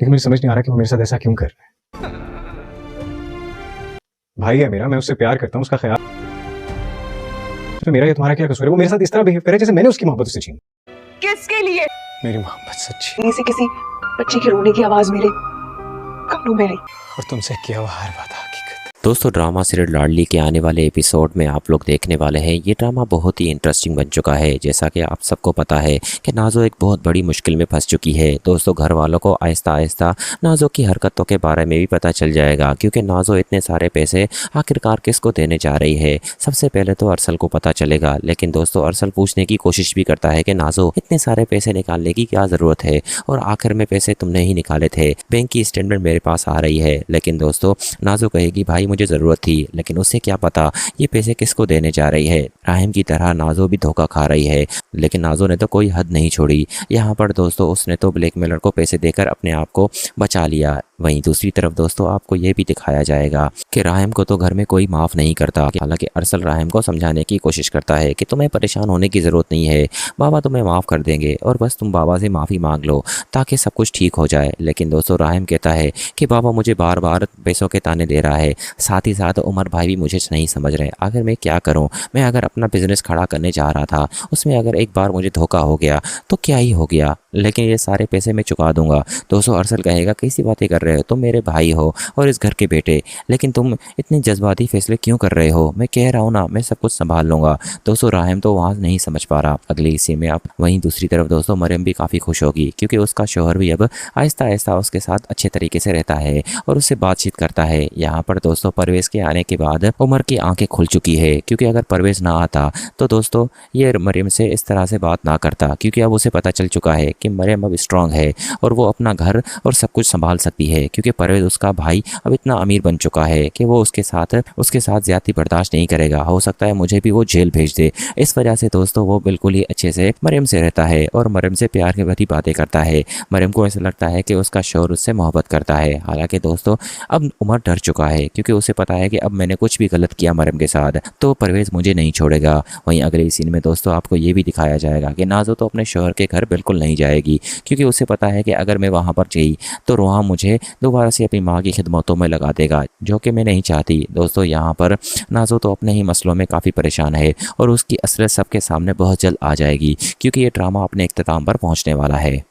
लेकिन मुझे समझ नहीं आ रहा कि वो मेरे साथ ऐसा क्यों कर रहा है। भाई है मेरा, मैं उससे प्यार करता हूँ, उसका ख्याल। तो मेरा या तुम्हारा क्या कसूर है? वो मेरे साथ इस तरह बिहेव करे जैसे मैंने उसकी मोहब्बत उससे छीनी। किसके लिए? मेरी मोहब्बत सच्ची से किसी बच्चे की रोने की आवाज मेरे कानों में आई और तुमसे किया हुआ हर बात हकीकत। दोस्तों ड्रामा सीरियल लाडली के आने वाले एपिसोड में आप लोग देखने वाले हैं। ये ड्रामा बहुत ही इंटरेस्टिंग बन चुका है। जैसा कि आप सबको पता है कि नाज़ो एक बहुत बड़ी मुश्किल में फंस चुकी है। दोस्तों घर वालों को आहिस्ता आहिस्ता नाज़ो की हरकतों के बारे में भी पता चल जाएगा, क्योंकि नाज़ो इतने सारे पैसे आखिरकार किसको देने जा रही है। सबसे पहले तो अरसल को पता चलेगा, लेकिन दोस्तों अरसल पूछने की कोशिश भी करता है कि नाज़ो इतने सारे पैसे निकालने की क्या ज़रूरत है, और आखिर में पैसे तुमने ही निकाले थे, बैंक की स्टेटमेंट मेरे पास आ रही है। लेकिन दोस्तों नाज़ो कहेगी भाई मुझे ज़रूरत थी, लेकिन उसे क्या पता ये पैसे किसको देने जा रही है। राहिम की तरह नाज़ो भी धोखा खा रही है, लेकिन नाज़ो ने तो कोई हद नहीं छोड़ी। यहाँ पर दोस्तों उसने तो ब्लैकमेलर को पैसे देकर अपने आप को बचा लिया। वहीं दूसरी तरफ दोस्तों आपको ये भी दिखाया जाएगा कि राहिम को तो घर में कोई माफ़ नहीं करता। हालांकि अरसल राहिम को समझाने की कोशिश करता है कि तुम्हें परेशान होने की ज़रूरत नहीं है, बाबा तुम्हें माफ़ कर देंगे और बस तुम बाबा से माफ़ी मांग लो ताकि सब कुछ ठीक हो जाए। लेकिन दोस्तों राहिम कहता है कि बाबा मुझे बार बार पैसों के ताने दे रहा है, साथ ही साथ उमर भाई भी मुझे नहीं समझ रहे। आखिर मैं क्या करूँ? मैं अगर अपना बिजनेस खड़ा करने जा रहा था, उसमें अगर एक बार मुझे धोखा हो गया तो क्या ही हो गया, लेकिन ये सारे पैसे मैं चुका दूंगा। दोस्तों अरसल कहेगा कैसी बातें कर रहे हो, तुम मेरे भाई हो और इस घर के बेटे, लेकिन तुम इतने जज्बाती फैसले क्यों कर रहे हो? मैं कह रहा हूँ ना मैं सब कुछ संभाल लूंगा। दोस्तों राहिम तो वहाँ नहीं समझ पा रहा अगले हिस्से में। अब वहीं दूसरी तरफ दोस्तों मरियम भी काफ़ी खुश होगी, क्योंकि उसका शौहर भी अब आहिस्ता आहिस्ता उसके साथ अच्छे तरीके से रहता है और उससे बातचीत करता है। यहाँ पर दोस्तों परवेज़ के आने के बाद उमर की आंखें खुल चुकी है, क्योंकि अगर परवेज़ ना आता तो दोस्तों ये मरियम से इस तरह से बात ना करता, क्योंकि अब उसे पता चल चुका है कि मरियम अब स्ट्रांग है और वो अपना घर और सब कुछ संभाल सकती है, क्योंकि परवेज़ उसका भाई अब इतना अमीर बन चुका है कि वो उसके साथ ज्यादती बर्दाश्त नहीं करेगा। हो सकता है मुझे भी वो जेल भेज दे। इस वजह से दोस्तों वो बिल्कुल ही अच्छे से मरियम से रहता है और मरियम से प्यार की भरी बातें करता है। मरियम को ऐसा लगता है कि उसका शौहर उससे मोहब्बत करता है। हालांकि दोस्तों अब उमर डर चुका है, क्योंकि उसे पता है कि अब मैंने कुछ भी गलत किया मरियम के साथ तो परवेज़ मुझे नहीं छोड़ेगा। वहीं अगले सीन में दोस्तों आपको ये भी दिखाया जाएगा कि नाज़ो तो अपने शौहर के घर बिल्कुल नहीं जाएगी, क्योंकि उसे पता है कि अगर मैं वहाँ पर गई तो रोहा मुझे दोबारा से अपनी माँ की खिदमतों में लगा देगा, जो कि मैं नहीं चाहती। दोस्तों यहाँ पर नाज़ो तो अपने ही मसलों में काफ़ी परेशान है और उसकी असलियत सबके सामने बहुत जल्द आ जाएगी, क्योंकि ये ड्रामा अपने इख्तिताम पर पहुँचने वाला है।